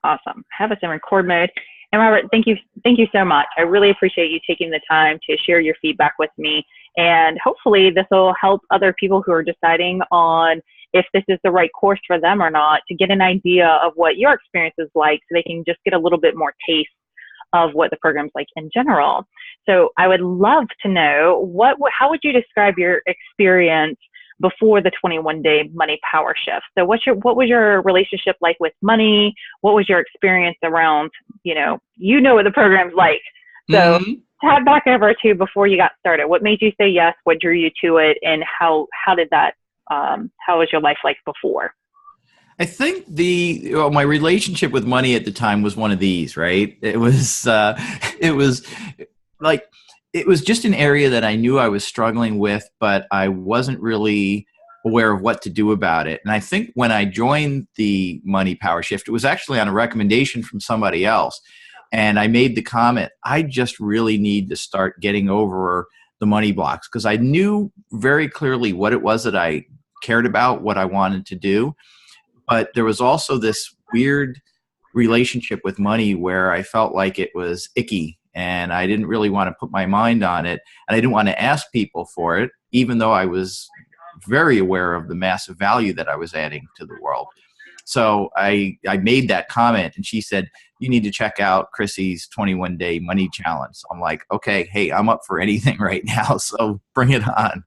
Awesome. Have us in record mode. And Robert, thank you so much. I really appreciate you taking the time to share your feedback with me. And hopefully this will help other people who are deciding on if this is the right course for them or not, to get an idea of what your experience is like, so they can just get a little bit more taste of what the program's like in general. So I would love to know how would you describe your experience before the 21-day money power shift? So what was your relationship like with money? What was your experience around, what the program's like. So tap back over to before you got started. What made you say yes? What drew you to it? And how did that, how was your life like before? I think my relationship with money at the time was one of these, right? It was just an area that I knew I was struggling with, but I wasn't really aware of what to do about it. And I think when I joined the Money Power Shift, it was actually on a recommendation from somebody else. And I made the comment, I just really need to start getting over the money blocks, because I knew very clearly what it was that I cared about, what I wanted to do. But there was also this weird relationship with money where I felt like it was icky, and I didn't really want to put my mind on it, and I didn't want to ask people for it, even though I was very aware of the massive value that I was adding to the world. So I made that comment, and she said, you need to check out Chrissy's 21-day money challenge. So I'm like, okay, hey, I'm up for anything right now, so bring it on.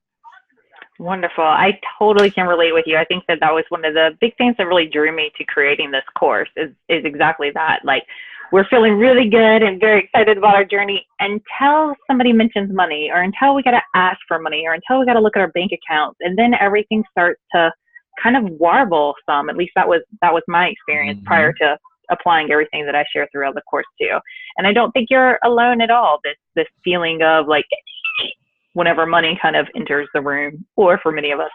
Wonderful. I totally can relate with you. I think that was one of the big things that really drew me to creating this course is exactly that. Like, we're feeling really good and very excited about our journey until somebody mentions money, or until we got to ask for money, or until we got to look at our bank accounts. And then everything starts to kind of warble some. At least that was my experience prior to applying everything that I share throughout the course too. And I don't think you're alone at all. This feeling of like, whenever money kind of enters the room, or for many of us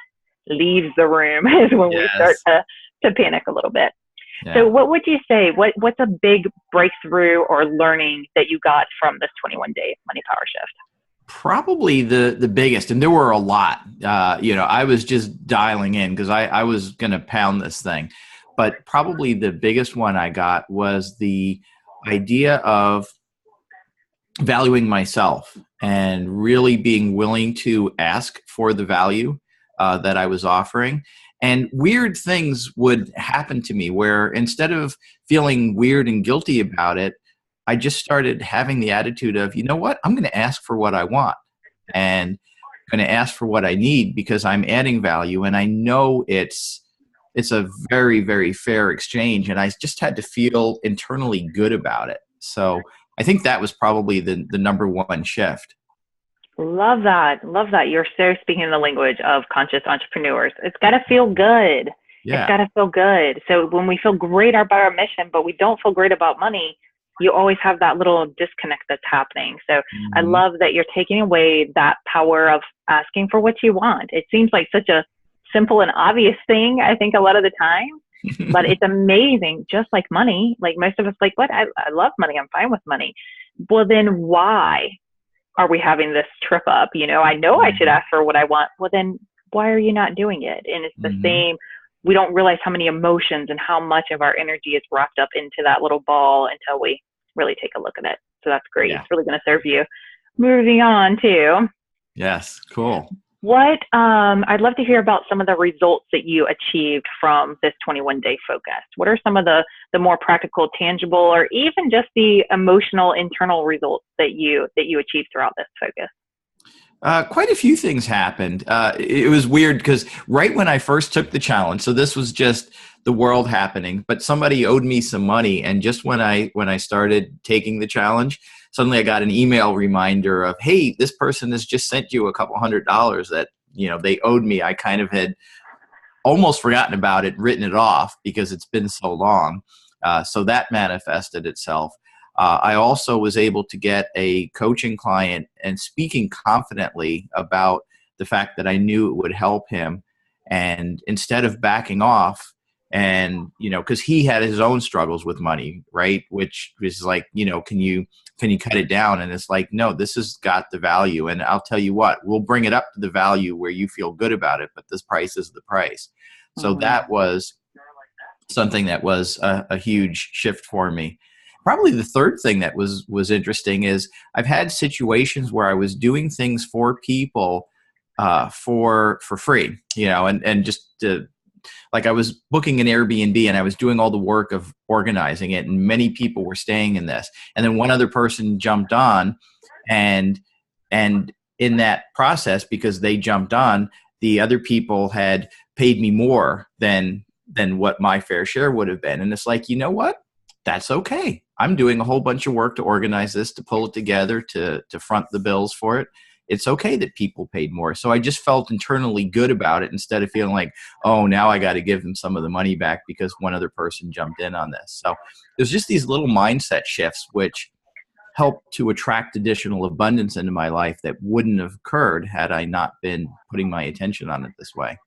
leaves the room, is when we start to panic a little bit. Yeah. So what would you say, what's a big breakthrough or learning that you got from this 21-day money power shift? Probably the biggest, and there were a lot. I was just dialing in because I was going to pound this thing. But probably the biggest one I got was the idea of valuing myself and really being willing to ask for the value that I was offering. And weird things would happen to me where, instead of feeling weird and guilty about it, I just started having the attitude of, you know what, I'm going to ask for what I want, and I'm going to ask for what I need, because I'm adding value, and I know it's a very, very fair exchange, and I just had to feel internally good about it. So I think that was probably the number one shift. Love that. Love that. You're so speaking the language of conscious entrepreneurs. It's got to feel good. Yeah. It's got to feel good. So when we feel great about our mission, but we don't feel great about money, you always have that little disconnect that's happening. So I love that you're taking away that power of asking for what you want. It seems like such a simple and obvious thing, I think, a lot of the time, but it's amazing. Just like money, like most of us, like, what? I love money. I'm fine with money. Well, then why are we having this trip up? I know I should ask for what I want. Well, then why are you not doing it? And it's the same. We don't realize how many emotions and how much of our energy is wrapped up into that little ball until we really take a look at it. So that's great. Yeah. It's really going to serve you. Moving on to. Yes. Cool. I'd love to hear about some of the results that you achieved from this 21-day focus. What are some of the more practical, tangible, or even just the emotional internal results that you achieved throughout this focus? Quite a few things happened. It was weird because right when I first took the challenge, so this was just the world happening, but somebody owed me some money, and just when I started taking the challenge, suddenly I got an email reminder of, hey, this person has just sent you a couple $100 that they owed me. I kind of had almost forgotten about it, written it off because it's been so long. So that manifested itself. I also was able to get a coaching client and speaking confidently about the fact that I knew it would help him. And instead of backing off, and, because he had his own struggles with money, right? Which is like, can you cut it down? And it's like, no, this has got the value. And I'll tell you what, we'll bring it up to the value where you feel good about it, but this price is the price. So that was something that was a huge shift for me. Probably the third thing that was interesting is I've had situations where I was doing things for people for free, and just like I was booking an Airbnb and I was doing all the work of organizing it, and many people were staying in this, and then one other person jumped on, and in that process, because they jumped on, the other people had paid me more than what my fair share would have been. And it's like, you know what? That's okay. I'm doing a whole bunch of work to organize this, to pull it together, to front the bills for it. It's okay that people paid more. So I just felt internally good about it, instead of feeling like, oh, now I got to give them some of the money back because one other person jumped in on this. So there's just these little mindset shifts which help to attract additional abundance into my life that wouldn't have occurred had I not been putting my attention on it this way.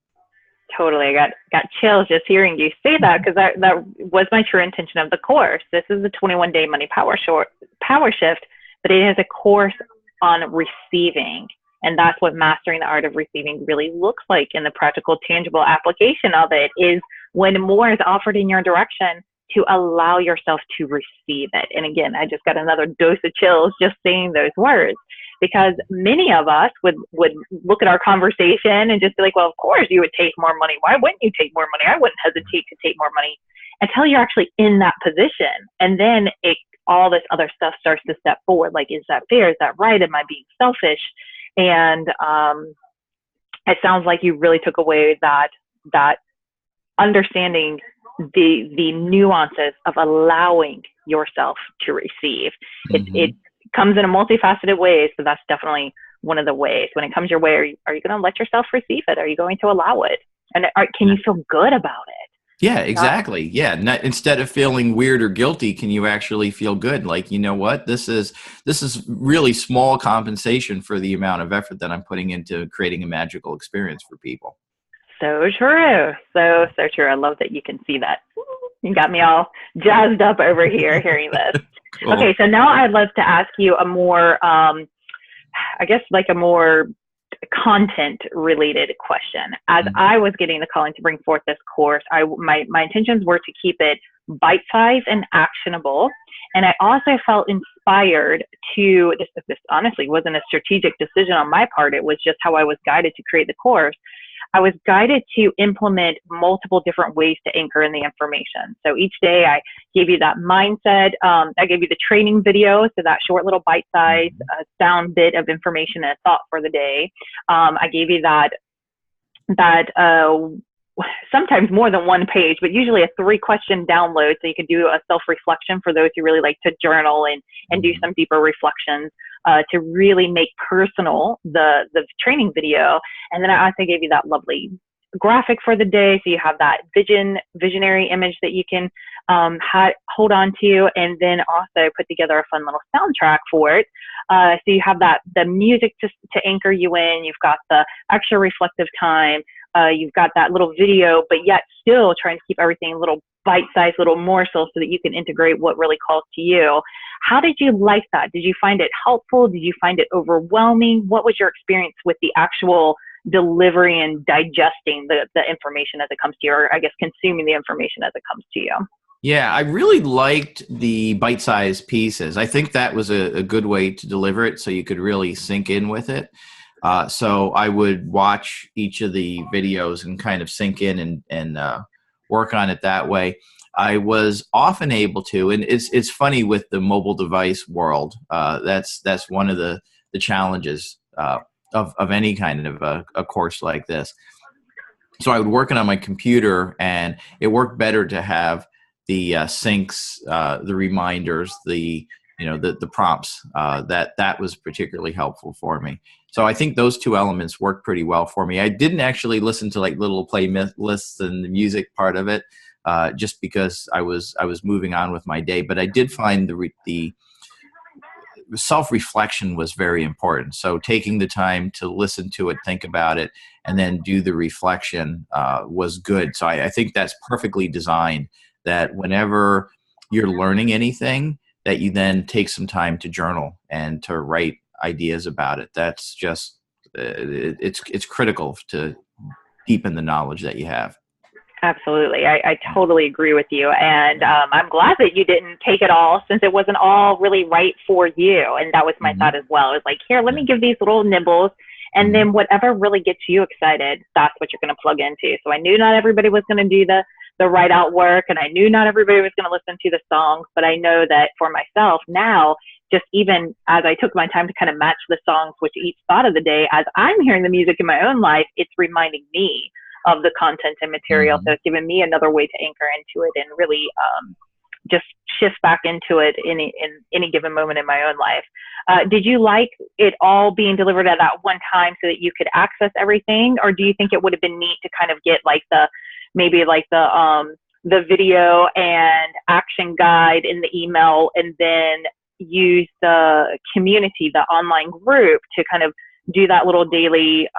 Totally. I got chills just hearing you say that, because that was my true intention of the course. This is a 21-day money power shift, but it is a course on receiving. And that's what mastering the art of receiving really looks like in the practical, tangible application of it, is when more is offered in your direction, to allow yourself to receive it. And again, I just got another dose of chills just saying those words, because many of us would look at our conversation and just be like, well, of course you would take more money. Why wouldn't you take more money? I wouldn't hesitate to take more money, until you're actually in that position. And then all this other stuff starts to step forward. Like, is that fair? Is that right? Am I being selfish? And it sounds like you really took away that understanding the nuances of allowing yourself to receive. It comes in a multifaceted way, so that's definitely one of the ways. When it comes your way, are you going to let yourself receive it? Are you going to allow it? And can you feel good about it? Yeah, exactly. Yeah. Instead of feeling weird or guilty, can you actually feel good? Like, you know what? This is really small compensation for the amount of effort that I'm putting into creating a magical experience for people. So true. So true. I love that you can see that. You got me all jazzed up over here hearing this. Cool. Okay, so now I'd love to ask you a more, I guess, like a more content-related question. As I was getting the calling to bring forth this course, my intentions were to keep it bite-sized and actionable. And I also felt inspired to, this honestly wasn't a strategic decision on my part, it was just how I was guided to create the course. I was guided to implement multiple different ways to anchor in the information. So each day I gave you that mindset. I gave you the training video, so that short little bite-sized sound bit of information and a thought for the day. I gave you that sometimes more than one page, but usually a 3-question download, so you could do a self-reflection for those who really like to journal and do some deeper reflections. To really make personal the training video. And then I also gave you that lovely graphic for the day, so you have that visionary image that you can hold on to, and then also put together a fun little soundtrack for it. So you have the music to anchor you in, you've got the extra reflective time, you've got that little video, but yet still trying to keep everything a little bite-sized, little morsels, so that you can integrate what really calls to you. How did you like that? Did you find it helpful? Did you find it overwhelming? What was your experience with the actual delivery and digesting the information as it comes to you, or I guess consuming the information as it comes to you? Yeah, I really liked the bite-sized pieces. I think that was a good way to deliver it, so you could really sink in with it. So I would watch each of the videos and kind of sink in and work on it that way. I was often able to, and it's funny with the mobile device world. That's one of the challenges of any kind of a course like this. So I would work it on my computer, and it worked better to have the syncs, the reminders, the prompts. That was particularly helpful for me. So I think those two elements worked pretty well for me. I didn't actually listen to like little playlists and the music part of it, just because I was moving on with my day. But I did find the self-reflection was very important. So taking the time to listen to it, think about it, and then do the reflection was good. So I think that's perfectly designed, that whenever you're learning anything, that you then take some time to journal and to write ideas about it. That's just, it's critical to deepen the knowledge that you have. Absolutely. I totally agree with you. And I'm glad that you didn't take it all, since it wasn't all really right for you. And that was my thought as well. It was like, here, let me give these little nibbles. And then whatever really gets you excited, that's what you're going to plug into. So I knew not everybody was going to do the write out work, and I knew not everybody was going to listen to the songs. But I know that for myself now, just even as I took my time to kind of match the songs with each thought of the day, as I'm hearing the music in my own life, it's reminding me of the content and material. So it's given me another way to anchor into it and really just shift back into it in any given moment in my own life. Did you like it all being delivered at that one time so that you could access everything? Or do you think it would have been neat to kind of get like the video and action guide in the email, and then use the community, the online group, to kind of do that little daily,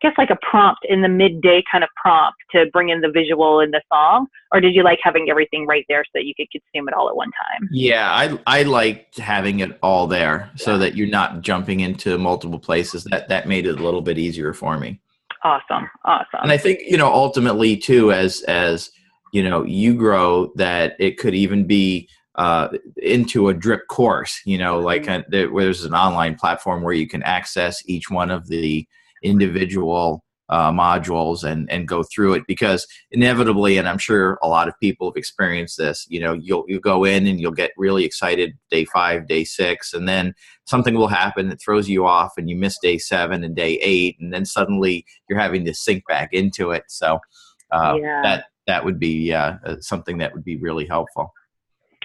guess like a prompt in the midday kind of prompt to bring in the visual and the song? Or did you like having everything right there so that you could consume it all at one time? Yeah, I liked having it all there so that you're not jumping into multiple places. That made it a little bit easier for me. Awesome. And I think, ultimately too, as you grow, that it could even be into a drip course, like where there's an online platform where you can access each one of the individual modules and go through it, because inevitably, and I'm sure a lot of people have experienced this, you'll go in and you'll get really excited day 5, day 6, and then something will happen that throws you off and you miss day 7 and day 8, and then suddenly you're having to sink back into it. So that would be something that would be really helpful.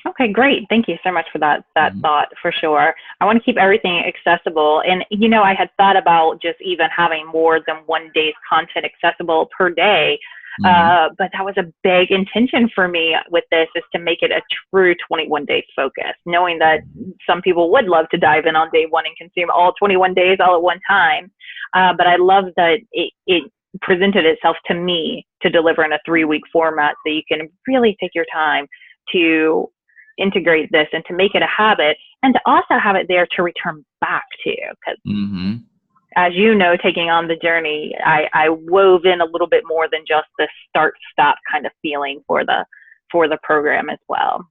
Okay, great. Thank you so much for that thought, for sure. I want to keep everything accessible. And, I had thought about just even having more than one day's content accessible per day. But that was a big intention for me with this, is to make it a true 21-day focus, knowing that some people would love to dive in on day 1 and consume all 21 days all at one time. But I love that it presented itself to me to deliver in a 3-week format, so you can really take your time to integrate this and to make it a habit, and to also have it there to return back to. Because as you know, taking on the journey, I wove in a little bit more than just the start-stop kind of feeling for the program as well.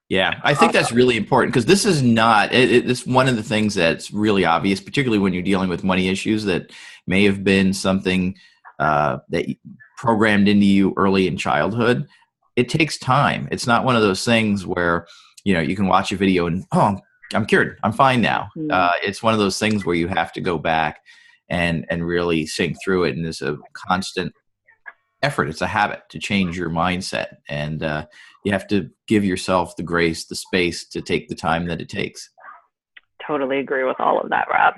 Yeah, I think that's really important, because this is not, it's one of the things that's really obvious, particularly when you're dealing with money issues that may have been something that programmed into you early in childhood. It takes time. It's not one of those things where, you can watch a video and, oh, I'm cured, I'm fine now. It's one of those things where you have to go back and really sink through it. And it's a constant effort. It's a habit to change your mindset. And you have to give yourself the grace, the space to take the time that it takes. Totally agree with all of that, Rob.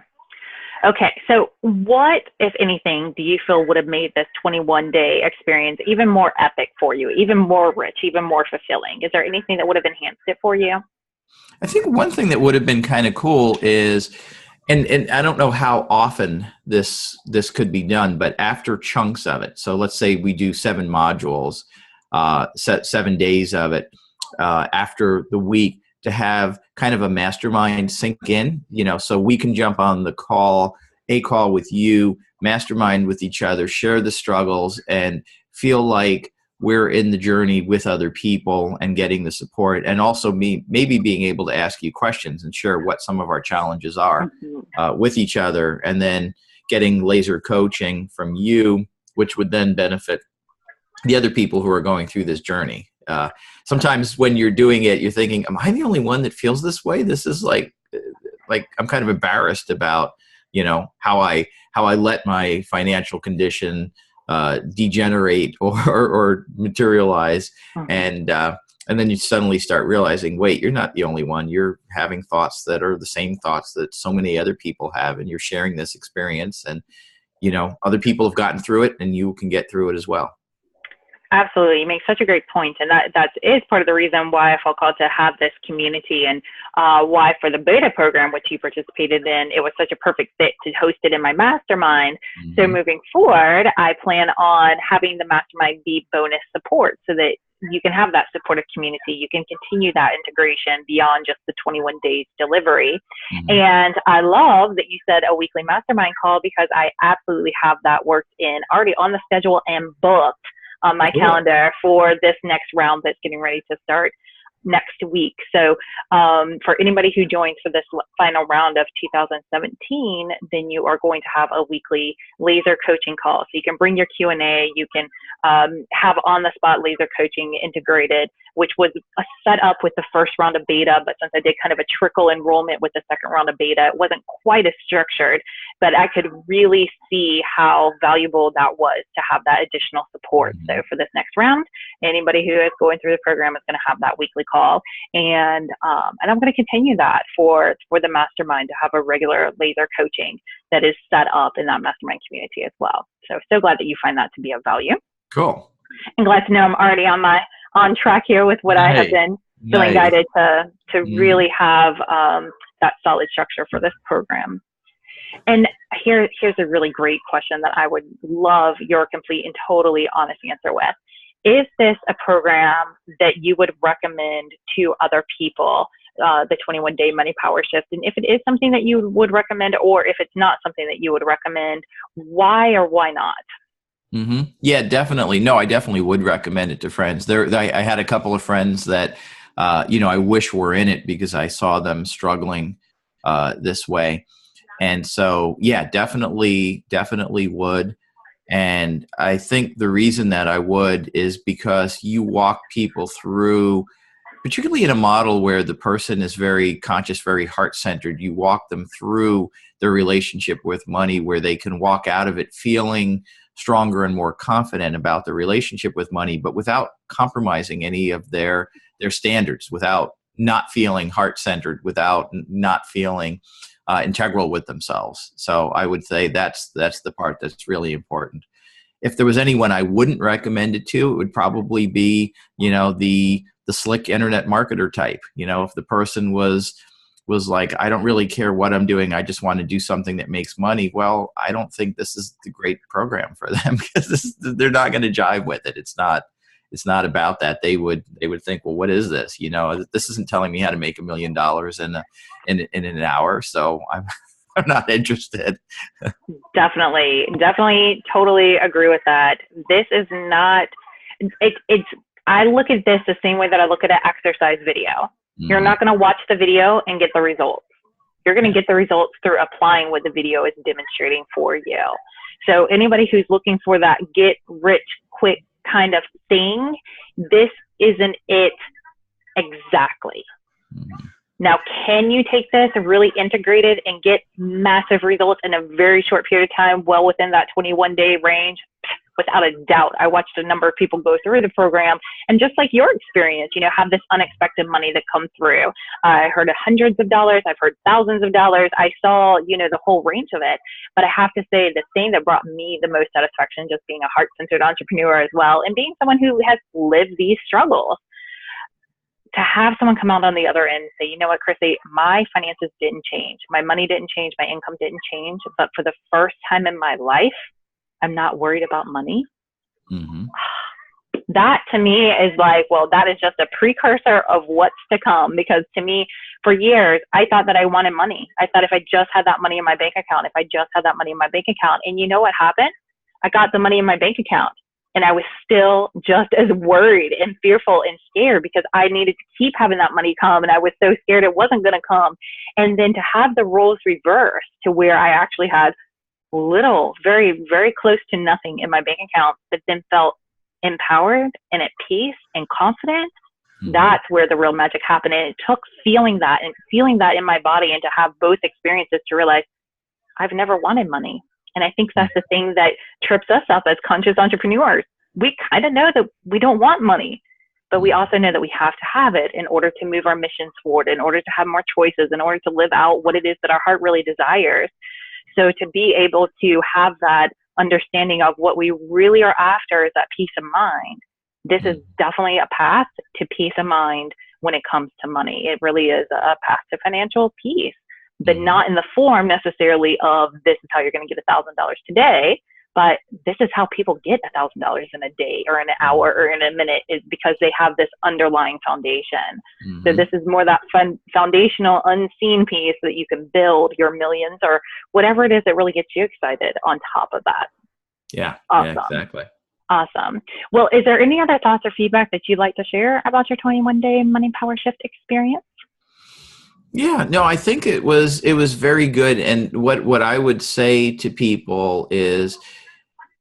Okay, so what, if anything, do you feel would have made this 21-day experience even more epic for you, even more rich, even more fulfilling? Is there anything that would have enhanced it for you? I think one thing that would have been kind of cool is, and I don't know how often this could be done, but after chunks of it, so let's say we do 7 modules, 7 days of it, after the week, to have kind of a mastermind sink in, so we can jump on the call with you, mastermind with each other, share the struggles, and feel like we're in the journey with other people and getting the support, and also maybe being able to ask you questions and share what some of our challenges are with each other, and then getting laser coaching from you, which would then benefit the other people who are going through this journey. Sometimes when you're doing it, you're thinking, am I the only one that feels this way? This is like I'm kind of embarrassed about, how I let my financial condition degenerate or materialize. And then you suddenly start realizing, wait, you're not the only one. You're having thoughts that are the same thoughts that so many other people have, and you're sharing this experience, and, other people have gotten through it, and you can get through it as well. Absolutely. You make such a great point. And that is part of the reason why I felt called to have this community, and why for the beta program, which you participated in, it was such a perfect fit to host it in my mastermind. So moving forward, I plan on having the mastermind be bonus support, so that you can have that supportive community. You can continue that integration beyond just the 21 days delivery. And I love that you said a weekly mastermind call, because I absolutely have that worked in already on the schedule and booked on my calendar for this next round that's getting ready to start next week. So for anybody who joins for this final round of 2017, then you are going to have a weekly laser coaching call. So you can bring your Q&A, you can have on-the-spot laser coaching integrated, which was set up with the first round of beta, but since I did kind of a trickle enrollment with the second round of beta, it wasn't quite as structured, but I could really see how valuable that was to have that additional support. So for this next round, anybody who is going through the program is going to have that weekly call, and I'm going to continue that for the mastermind to have a regular laser coaching that is set up in that mastermind community as well. So glad that you find that to be of value. Cool. And glad to know I'm already on track here with what I have been feeling guided to really have that solid structure for this program. And here's a really great question that I would love your complete and totally honest answer with. Is this a program that you would recommend to other people, the 21-day money power shift? And if it is something that you would recommend, or if it's not something that you would recommend, why or why not? Yeah, definitely. No, I definitely would recommend it to friends. I had a couple of friends that, I wish were in it because I saw them struggling this way. And so, yeah, definitely would. And I think the reason that I would is because you walk people through, particularly in a model where the person is very conscious, very heart-centered, you walk them through their relationship with money where they can walk out of it feeling stronger and more confident about the relationship with money, but without compromising any of their standards, without not feeling heart-centered, without not feeling integral with themselves. So I would say that's the part that's really important. If there was anyone I wouldn't recommend it to, it would probably be, the slick internet marketer type. If the person was like, I don't really care what I'm doing, I just want to do something that makes money. Well, I don't think this is the great program for them because they're not going to jive with it. It's not about that. They would think, well, what is this? This isn't telling me how to make $1 million in an hour. So I'm not interested. Definitely, totally agree with that. This is not. I look at this the same way that I look at an exercise video. You're not going to watch the video and get the results. You're going to get the results through applying what the video is demonstrating for you. So anybody who's looking for that get rich quick kind of thing, this isn't it exactly. Now, can you take this and really integrate it and get massive results in a very short period of time, well within that 21-day range? Without a doubt. I watched a number of people go through the program, and just like your experience, have this unexpected money that comes through. I heard of hundreds of dollars. I've heard thousands of dollars. I saw, the whole range of it. But I have to say, the thing that brought me the most satisfaction, just being a heart-centered entrepreneur as well, and being someone who has lived these struggles, to have someone come out on the other end and say, you know what, Chrissy, my finances didn't change. My money didn't change. My income didn't change. But for the first time in my life, I'm not worried about money. That to me is like, well, that is just a precursor of what's to come. Because to me, for years, I thought that I wanted money. I thought if I just had that money in my bank account, and you know what happened? I got the money in my bank account, and I was still just as worried and fearful and scared because I needed to keep having that money come, and I was so scared it wasn't going to come. And then to have the roles reversed to where I actually had little, very, very close to nothing in my bank account, but then felt empowered and at peace and confident, that's where the real magic happened. And it took feeling that in my body, and to have both experiences to realize I've never wanted money. And I think that's the thing that trips us up as conscious entrepreneurs. We kind of know that we don't want money, but we also know that we have to have it in order to move our missions forward, in order to have more choices, in order to live out what it is that our heart really desires. So to be able to have that understanding of what we really are after is that peace of mind. This is definitely a path to peace of mind when it comes to money. It really is a path to financial peace, but not in the form necessarily of this is how you're going to get $1,000 today, but this is how people get $1,000 in a day or in an hour or in a minute, is because they have this underlying foundation. So this is more that foundational unseen piece that you can build your millions or whatever it is that really gets you excited on top of that. Yeah, awesome. yeah, exactly. Awesome. Well, is there any other thoughts or feedback that you'd like to share about your 21-day money power shift experience? Yeah, no, I think it was very good. And what I would say to people is,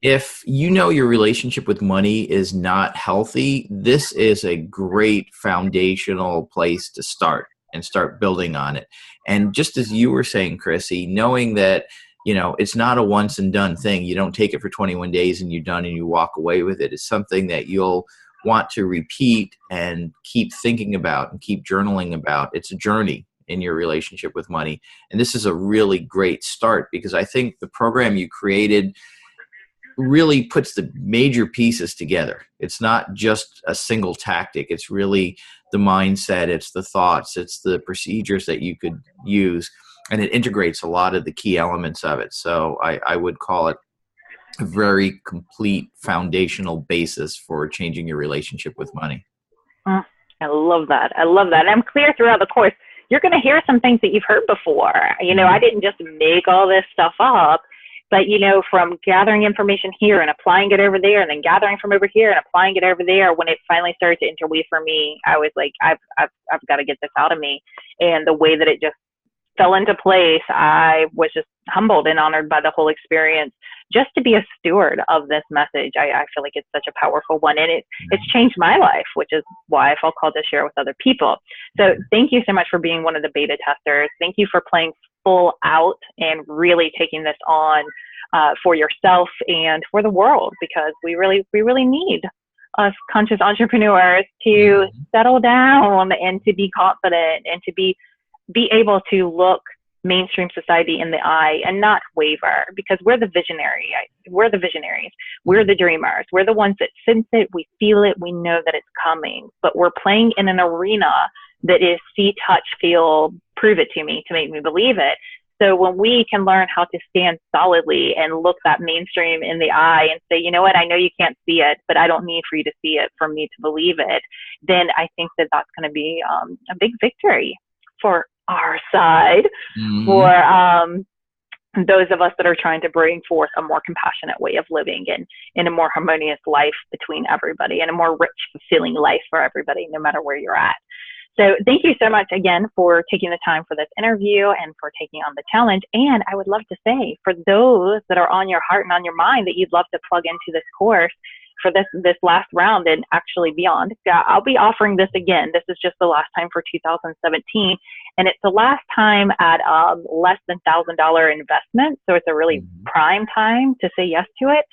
if you know your relationship with money is not healthy, this is a great foundational place to start and start building on it. And just as you were saying, Chrissy, knowing that, it's not a once and done thing. You don't take it for 21 days and you're done and you walk away with it. It's something that you'll want to repeat and keep thinking about and keep journaling about. It's a journey in your relationship with money. And this is a really great start, because I think the program you created really puts the major pieces together. It's not just a single tactic. It's really the mindset, it's the thoughts, it's the procedures that you could use, and it integrates a lot of the key elements of it. So I would call it a very complete foundational basis for changing your relationship with money. I love that. I love that. And I'm clear throughout the course, you're going to hear some things that you've heard before. I didn't just make all this stuff up. But, from gathering information here and applying it over there, and then gathering from over here and applying it over there, when it finally started to interweave for me, I was like, I've got to get this out of me. And the way that it just fell into place, I was just humbled and honored by the whole experience, just to be a steward of this message. I feel like it's such a powerful one, and it's changed my life, which is why I felt called to share with other people. So thank you so much for being one of the beta testers. Thank you for playing full out and really taking this on for yourself and for the world, because we really need us conscious entrepreneurs to settle down and to be confident and to be able to look mainstream society in the eye and not waver, because we're the visionaries. We're the dreamers. We're the ones that sense it, we feel it, we know that it's coming, but we're playing in an arena that is see, touch, feel, prove it to me, to make me believe it. So when we can learn how to stand solidly and look that mainstream in the eye and say, you know what, I know you can't see it, but I don't need for you to see it for me to believe it, then I think that that's going to be a big victory for our side, for those of us that are trying to bring forth a more compassionate way of living and in a more harmonious life between everybody, and a more rich, fulfilling life for everybody, no matter where you're at. So thank you so much again for taking the time for this interview and for taking on the challenge. And I would love to say, for those that are on your heart and on your mind that you'd love to plug into this course for this last round and actually beyond, I'll be offering this again. This is just the last time for 2017. And it's the last time at less than $1,000 investment. So it's a really prime time to say yes to it.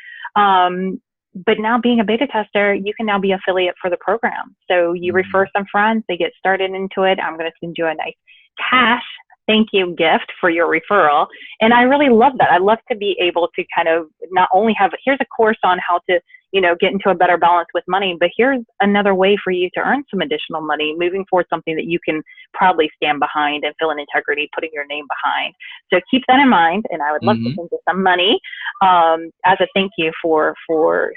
But now, being a beta tester, you can now be affiliate for the program. So you refer some friends, they get started into it. I'm going to send you a nice cash thank you gift for your referral. And I really love that. I love to be able to kind of not only have, here's a course on how to, get into a better balance with money, but here's another way for you to earn some additional money, moving forward, something that you can proudly stand behind and feel an integrity, putting your name behind. So keep that in mind. And I would love to send you some money as a thank you for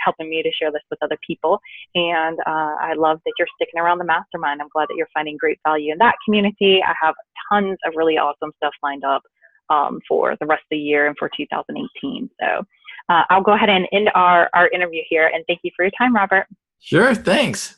helping me to share this with other people. And I love that you're sticking around the mastermind. I'm glad that you're finding great value in that community. I have tons of really awesome stuff lined up for the rest of the year and for 2018. So I'll go ahead and end our interview here. And thank you for your time, Robert. Sure. Thanks.